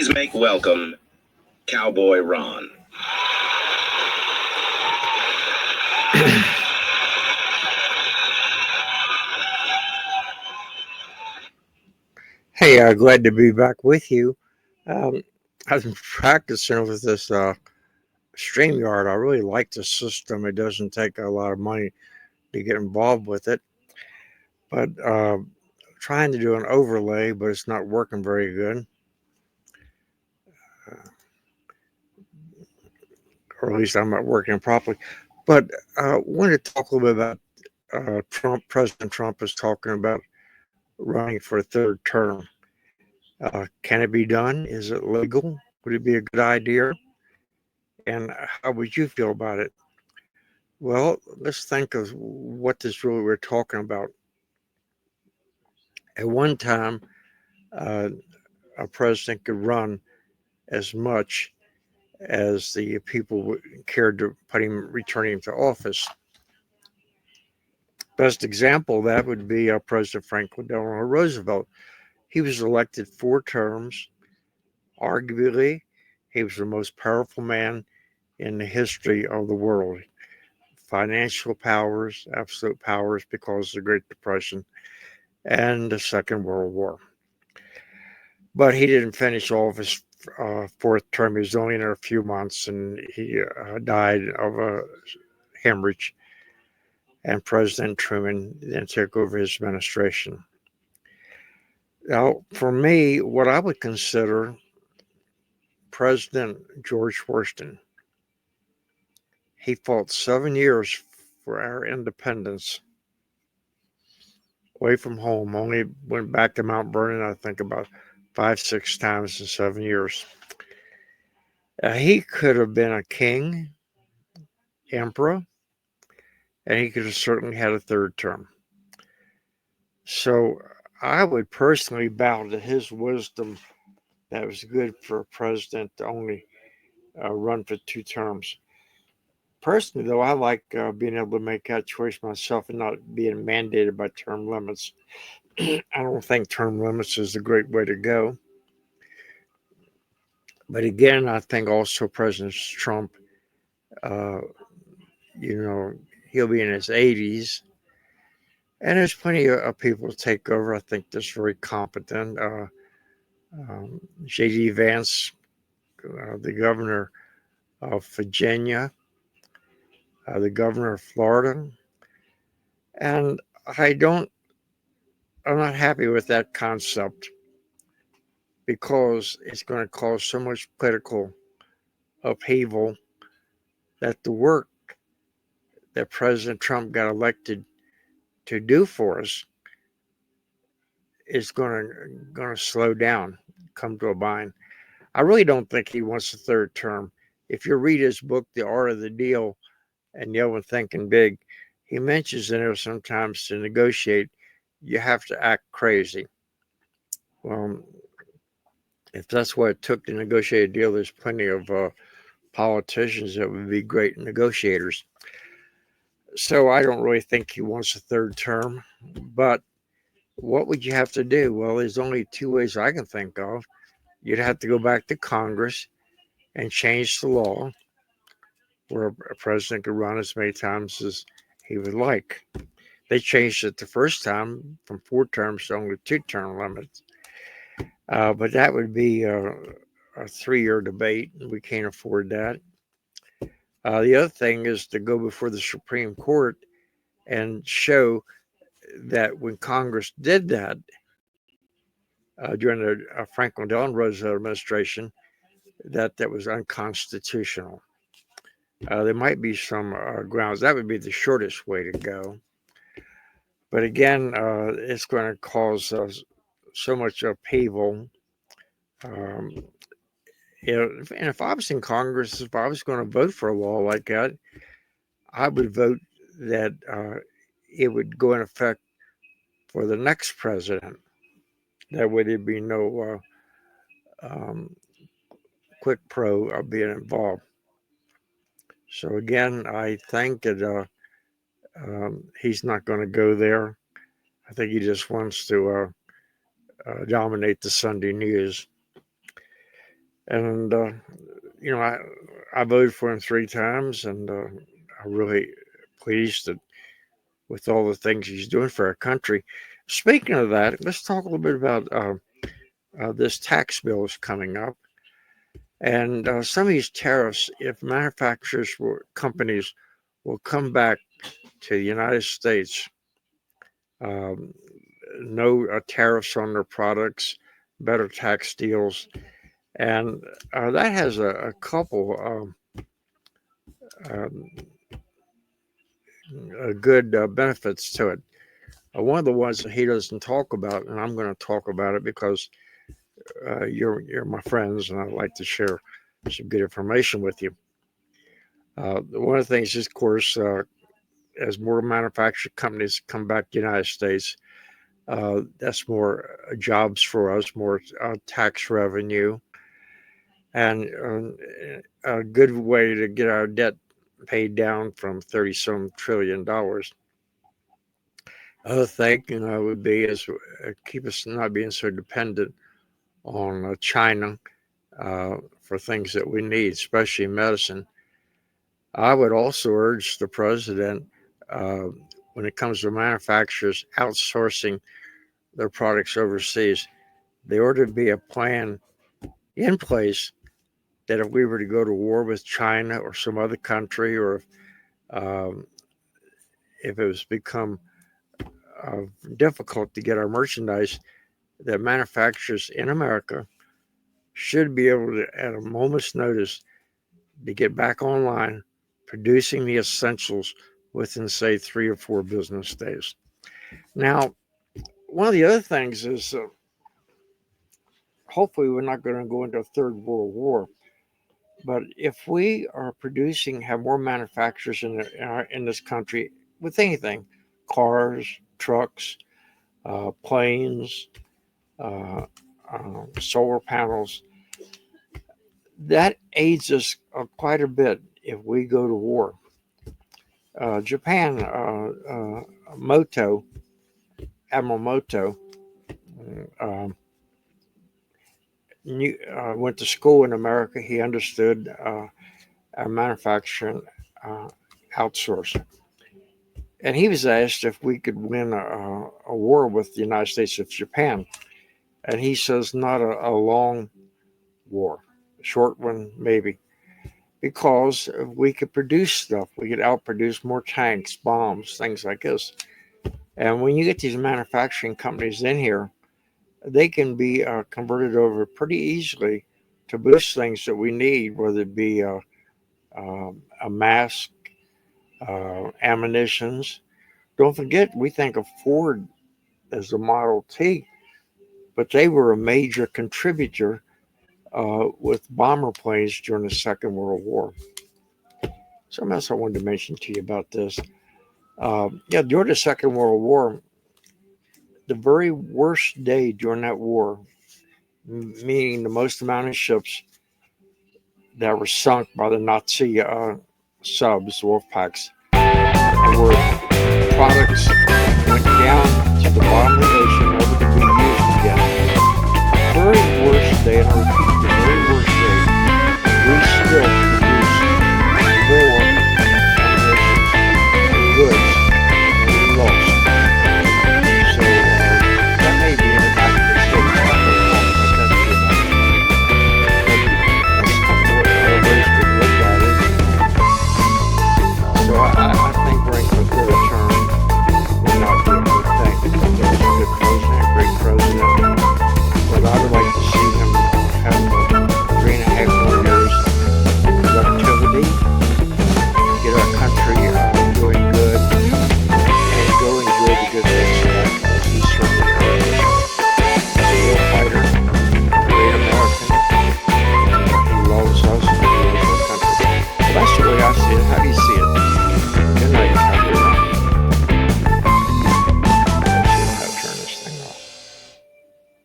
Please make welcome Cowboy Ron. Hey, glad to be back with you. Um, I've been practicing with this StreamYard. I really like the system. It doesn't take a lot of money to get involved with it, but trying to do an overlay, but it's not working very good, uh, or at least I'm not working properly. But I wanted to talk a little bit about Trump. President Trump is talking about running for a third term. Can it be done? Is it legal? Would it be a good idea? And how would you feel about it? Well, let's think of what this really we're talking about. At one time, uh, a president could run as much as the people cared to return him to office. Best example of that would be President Franklin Delano Roosevelt. He was elected 4 terms. Arguably, he was the most powerful man in the history of the world. Financial powers, absolute powers because of the Great Depression and the Second World War. But he didn't finish all of his fourth term. He was only in there a few months, and he died of a hemorrhage. And President Truman then took over his administration. Now, for me, what I would consider President George Washington, he fought 7 years for our independence away from home, only went back to Mount Vernon, I think, about 5, 6 times in 7 years. He could have been a king, emperor, and he could have certainly had a third term. So I would personally bow to his wisdom that it was good for a president to only run for 2 terms. Personally, though, I like being able to make that choice myself and not being mandated by term limits. I don't think term limits is a great way to go. But again, I think also President Trump, uh, you know, he'll be in his 80s. And there's plenty of people to take over. I think that's very competent. J.D. Vance, the governor of Virginia, the governor of Florida. And I don't, I'm not happy with that concept because it's going to cause so much political upheaval that the work that President Trump got elected to do for us is going to slow down, come to a bind. I really don't think he wants a third term. If you read his book, The Art of the Deal, and the other Thinking Big, he mentions in there sometimes to negotiate, you have to act crazy. Well, if that's what it took to negotiate a deal, there's plenty of politicians that would be great negotiators. So I don't really think he wants a third term. But what would you have to do? Well, there's only 2 ways I can think of. You'd have to go back to Congress and change the law where a president could run as many times as he would like. They changed it the first time from 4 terms to only 2 term limits. But that would be a 3 year debate. We can't afford that. The other thing is to go before the Supreme Court and show that when Congress did that during the Franklin Delano Roosevelt administration, that was unconstitutional. There might be some grounds. That would be the shortest way to go. But again, it's going to cause so much upheaval. Um, and if I was in Congress, if I was going to vote for a law like that, I would vote that it would go in effect for the next president. That way there'd be no um, quick pro of being involved. So again, I think that he's not going to go there. I think he just wants to dominate the Sunday news. And you know, I voted for him 3 times, and I'm really pleased that with all the things he's doing for our country. Speaking of that, let's talk a little bit about this tax bill is coming up. And some of these tariffs, if manufacturers or companies will come back to the United States, um, no tariffs on their products, better tax deals, and that has a couple um, good benefits to it. One of the ones that he doesn't talk about, and I'm going to talk about it because you're my friends, and I'd like to share some good information with you. One of the things is, of course, as more manufacturing companies come back to the United States, that's more jobs for us, more tax revenue, and a good way to get our debt paid down from $30-some trillion. Other thing, would be is keep us not being so dependent on China for things that we need, especially medicine. I would also urge the president, when it comes to manufacturers outsourcing their products overseas, there ought to be a plan in place that if we were to go to war with China or some other country, or if it was become difficult to get our merchandise, that manufacturers in America should be able to, at a moment's notice, to get back online, producing the essentials within, say, 3 or 4 business days. Now, one of the other things is hopefully we're not going to go into a third world war. But if we are producing, have more manufacturers in this country with anything, cars, trucks, planes, solar panels, that aids us quite a bit if we go to war. Japan, Admiral Moto, went to school in America. He understood our manufacturing outsourcing. And he was asked if we could win a war with the United States of Japan. And he says, not a long war, a short one maybe, because we could produce stuff. We could outproduce more tanks, bombs, things like this. And when you get these manufacturing companies in here, they can be converted over pretty easily to boost things that we need, whether it be a mask, ammunitions. Don't forget, we think of Ford as the Model T, but they were a major contributor with bomber planes during the Second World War. Something else I wanted to mention to you about this. During the Second World War, the very worst day during that war, meaning the most amount of ships that were sunk by the Nazi subs, wolf packs, and where products went down to the bottom of the ocean, never to be used again. The very worst day, and I repeat,